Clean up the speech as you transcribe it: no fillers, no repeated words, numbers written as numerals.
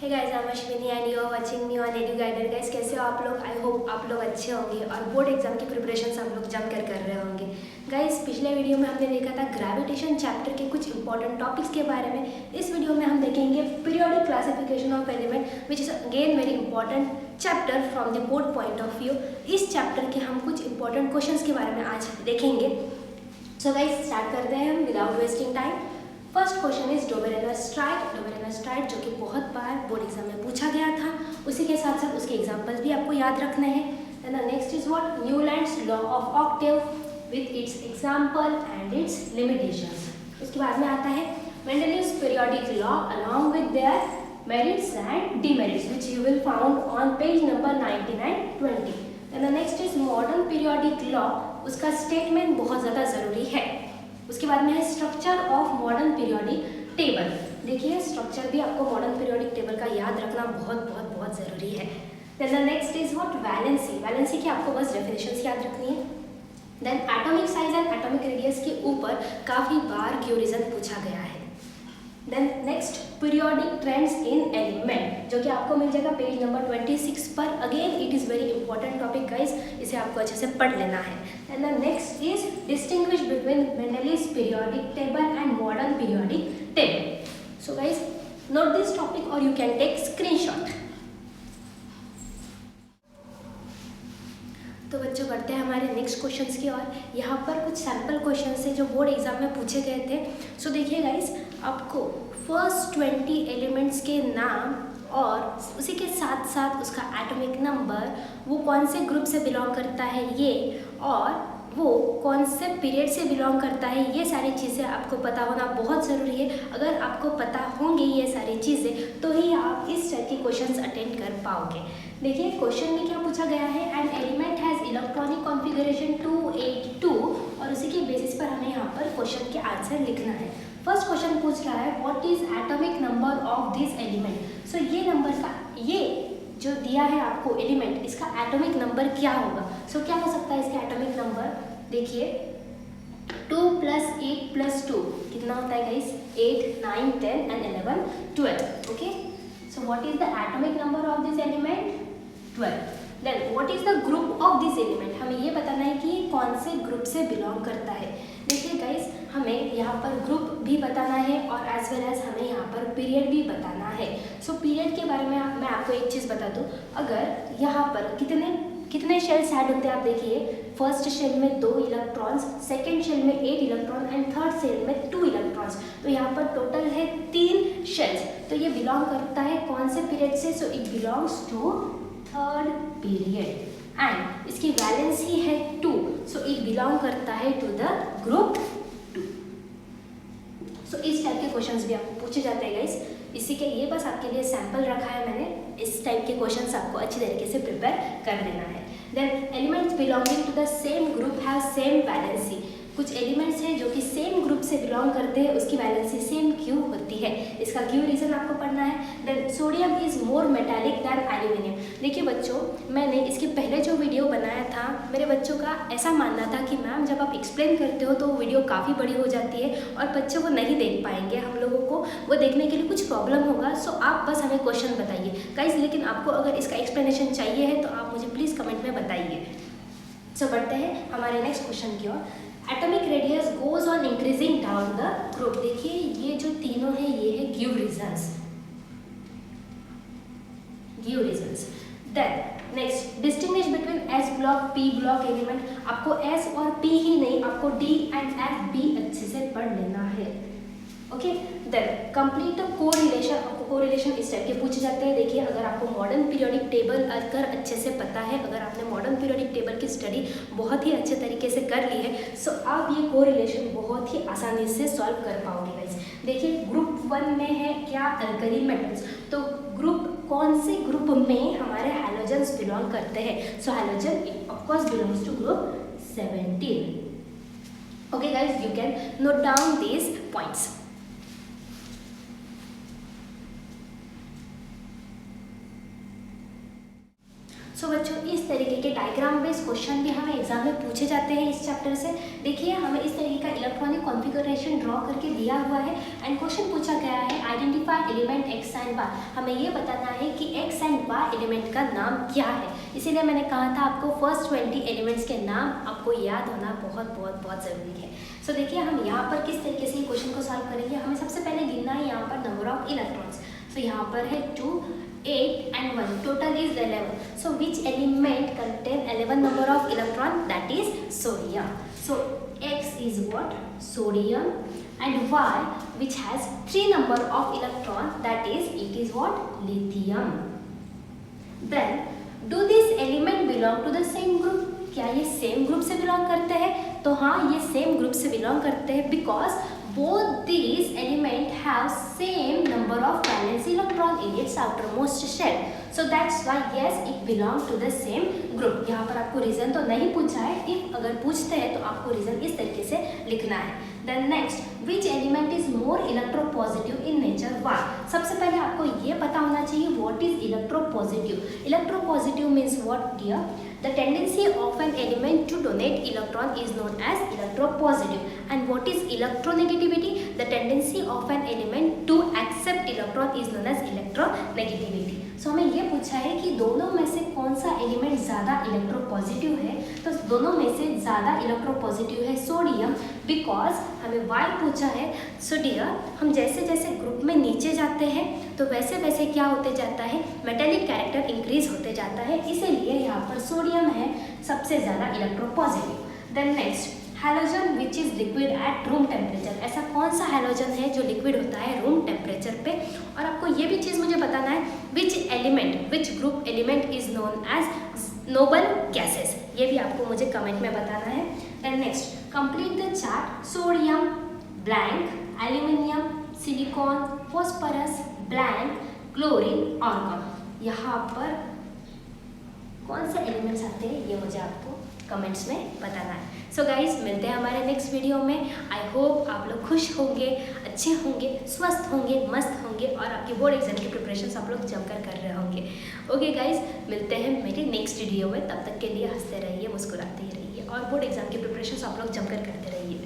Hey guys, I am Ashwini and you are watching me on Edu Guider. Guys, कैसे हो आप लोग? I hope आप लोग अच्छे होंगे और बोर्ड एग्जाम की प्रिपरेशन आप लोग जमकर कर रहे होंगे। गाइस, पिछले वीडियो में हमने देखा था ग्रेविटेशन चैप्टर के कुछ इंपॉर्टेंट टॉपिक्स के बारे में। इस वीडियो में हम देखेंगे periodic classification of element which is again very important chapter from the board point of view. इस चैप्टर के हम कुछ इंपॉर्टेंट क्वेश्चंस के बारे में आज देखेंगे। सो गाइस, स्टार्ट करते हैं हम without wasting time. First question is डोबेरेनोस्ट्राइड, जो कि बहुत बार बोर्ड एग्जाम में पूछा गया था। उसी के साथ साथ उसके एग्जाम्पल्स भी आपको याद रखने हैं। And the next is what Newlands law of Octave with its example and it's limitations. उसके बाद में आता है Mendeleev's periodic law along with their merits and demerits which you will found on page number 99-20। And the next is modern periodic law, उसका statement बहुत ज़्यादा ज़रूरी है। उसके बाद में है structure of modern periodic table. देखिए, स्ट्रक्चर भी आपको मॉडर्न पीरियोडिक टेबल का याद रखना बहुत ज़रूरी है। Then the next is what valency की आपको बस डेफिनेशंस याद रखनी है। Then atomic size and atomic radius के ऊपर काफ़ी बार क्यों रीजन पूछा गया है। Then next periodic trends in element, जो कि आपको मिल जाएगा पेज नंबर 26 पर। Again it is very important topic guys, इसे आपको अच्छे से पढ़ लेना है। And the next is distinguish between Mendeleev's periodic table and modern periodic table. So guys, note this topic और यू कैन टेक स्क्रीनशॉट। तो बच्चों, बढ़ते हैं हमारे नेक्स्ट क्वेश्चंस की ओर। यहाँ पर कुछ सैम्पल क्वेश्चंस हैं जो बोर्ड एग्जाम में पूछे गए थे। सो देखिए गाइस, आपको फर्स्ट 20 एलिमेंट्स के नाम और उसी के साथ साथ उसका एटॉमिक नंबर, वो कौन से ग्रुप से बिलोंग करता है ये, और वो कौन से पीरियड से बिलोंग करता है, ये सारी चीज़ें आपको पता होना बहुत ज़रूरी है। अगर आपको पता होंगी ये सारी चीज़ें तो ही आप इस टाइप के क्वेश्चंस अटेंड कर पाओगे। देखिए, क्वेश्चन में क्या पूछा गया है, an element has electronic configuration 282, और उसी के बेसिस पर हमें यहाँ पर क्वेश्चन के आंसर लिखना है। फर्स्ट क्वेश्चन पूछ रहा है what is atomic number of this element. So ये नंबर का, ये जो दिया है आपको एलिमेंट, इसका एटॉमिक नंबर क्या होगा। सो क्या हो सकता है इसका एटॉमिक नंबर? देखिए, 2 + 8 + 2 कितना होता है guys? 8, 9, 10 and 11, 12। Okay, so what is the atomic number of this element? 12। Then what is the group of this element, हमें ये बताना है कि कौन से ग्रुप से बिलोंग करता है। देखिए गाइस, हमें यहाँ पर ग्रुप भी बताना है और एज वेल एज हमें यहाँ पर पीरियड भी बताना है। सो पीरियड के बारे में मैं आपको एक चीज़ बता दूँ। अगर यहाँ पर कितने शेल्स ऐड होते हैं आप देखिए, फर्स्ट शेल में 2 इलेक्ट्रॉन्स, सेकेंड शेल में 8 इलेक्ट्रॉन एंड थर्ड शेल में 2 इलेक्ट्रॉन्स। तो यहाँ पर टोटल है 3 शेल्स। तो ये बिलोंग करता है कौन से पीरियड से? So it belongs to third period and इसकी वैलेंसी है 2। सो इट बिलोंग करता है टू द ग्रुप 2। सो इस टाइप के क्वेश्चंस भी आपको पूछे जाते हैं गाइस। इसी के लिए बस आपके लिए सैंपल रखा है मैंने। इस टाइप के क्वेश्चंस आपको अच्छी तरीके से प्रिपेयर कर लेना है। Then elements belonging to the same group have same valency. कुछ एलिमेंट्स हैं जो कि सेम ग्रुप से बिलोंग करते हैं, उसकी वैलेंसी सेम क्यों होती है, इसका क्यों रीज़न आपको पढ़ना है। Then sodium is more metallic than aluminium. देखिए बच्चों, मैंने इसके पहले जो वीडियो बनाया था, मेरे बच्चों का ऐसा मानना था कि मैम जब आप एक्सप्लेन करते हो तो वीडियो काफ़ी बड़ी हो जाती है और बच्चों को नहीं देख पाएंगे, हम लोगों को वो देखने के लिए कुछ प्रॉब्लम होगा। सो आप बस हमें क्वेश्चन बताइए गाइस, लेकिन आपको अगर इसका एक्सप्लेनेशन चाहिए है तो आप मुझे प्लीज़ कमेंट में बताइए। सो बढ़ते हैं हमारे नेक्स्ट क्वेश्चन की ओर। Atomic radius goes on increasing down the group. देखिए, ये जो तीनों है ये है give reasons. Then next distinguish between s block p block element. आपको एस और पी ही नहीं, आपको डी एंड एफ भी अच्छे से पढ़ लेना है। Okay, then complete correlation. आपको कोरिलेशन इस टाइप के पूछे जाते हैं। देखिए, अगर आपको मॉडर्न पीरियोडिक टेबल अगर अच्छे से पता है, अगर आपने मॉडर्न पीरियोडिक टेबल की स्टडी बहुत ही अच्छे तरीके से कर ली है, सो आप ये कोरिलेशन बहुत ही आसानी से सॉल्व कर पाओगे गाइस। देखिए, ग्रुप 1 में है क्या? Alkali metals. तो ग्रुप कौन से ग्रुप में हमारे हैलोजन्स बिलोंग करते हैं? So halogen of course belongs to group 17। Okay guys, you can note down these points. So बच्चों, इस तरीके के डायग्राम बेस्ड क्वेश्चन भी हमें एग्जाम में पूछे जाते हैं इस चैप्टर से। देखिए हमें इस तरीके का इलेक्ट्रॉनिक कॉन्फ़िगरेशन ड्रॉ करके दिया हुआ है एंड क्वेश्चन पूछा गया है identify element X and Y. हमें ये बताना है कि एक्स एंड वाई एलिमेंट का नाम क्या है। इसीलिए मैंने कहा था आपको फर्स्ट 20 एलिमेंट्स के नाम आपको याद होना बहुत बहुत बहुत ज़रूरी है। सो देखिए हम यहाँ पर किस तरीके से क्वेश्चन को सॉल्व करेंगे। हमें सबसे पहले गिनना है यहाँ पर नंबर ऑफ इलेक्ट्रॉन्स। सो यहाँ पर है 2, 8 and 1, total is 11. So which element contain 11 number of electron? That is sodium. So X is what? Sodium. And Y which has 3 number of electron, that is it is what? Lithium. Then do this element belong to the same group? क्या ये same group से belong करते हैं? तो हाँ ये same group से belong करते हैं because both these element have same number of valence electron in its outermost shell. So that's why yes it belong to the same group. यहाँ पर आपको रीजन तो नहीं पूछा है, if अगर पूछते हैं तो आपको रीजन इस तरीके से लिखना है। Then next, which element is more electropositive in nature? Why? सबसे पहले आपको ये पता होना चाहिए what is electropositive. Electropositive means what dear? The tendency of an element to donate electron is known as electropositive. And what is electronegativity? The tendency of an element to accept electron is known as electronegativity. So हमें ये पूछा है कि दोनों में से कौन सा एलिमेंट ज़्यादा इलेक्ट्रोपॉजिटिव है। तो दोनों में से ज़्यादा इलेक्ट्रोपॉजिटिव है सोडियम बिकॉज हमें वाई पूछा है। सो डियर हम जैसे जैसे ग्रुप में नीचे जाते हैं तो वैसे वैसे क्या होते जाता है, मेटेलिक कैरेक्टर इंक्रीज होते जाता है, इसीलिए यहाँ पर सोडियम है सबसे ज़्यादा electropositive. Then next, halogen which is liquid at room temperature. ऐसा कौन सा हैलोजन है जो लिक्विड होता है रूम टेम्परेचर पे। और आपको ये भी चीज़ मुझे बताना है which element which group element is known as noble gases, ये भी आपको मुझे कमेंट में बताना है। Then next, complete the chart. Sodium blank, aluminium, silicon, phosphorus blank, chlorine, argon. यहाँ पर कौन से एलिमेंट्स आते हैं ये मुझे आपको कमेंट्स में बताना है। सो गाइज मिलते हैं हमारे नेक्स्ट वीडियो में। आई होप आप लोग खुश होंगे, अच्छे होंगे, स्वस्थ होंगे, मस्त होंगे और आपकी बोर्ड एग्जाम की प्रिपरेशन आप लोग जमकर कर रहे होंगे। ओके गाइज मिलते हैं मेरी नेक्स्ट वीडियो में। तब तक के लिए हंसते रहिए, मुस्कुराते रहिए और बोर्ड एग्जाम की प्रिपरेशन आप लोग जमकर करते रहिए।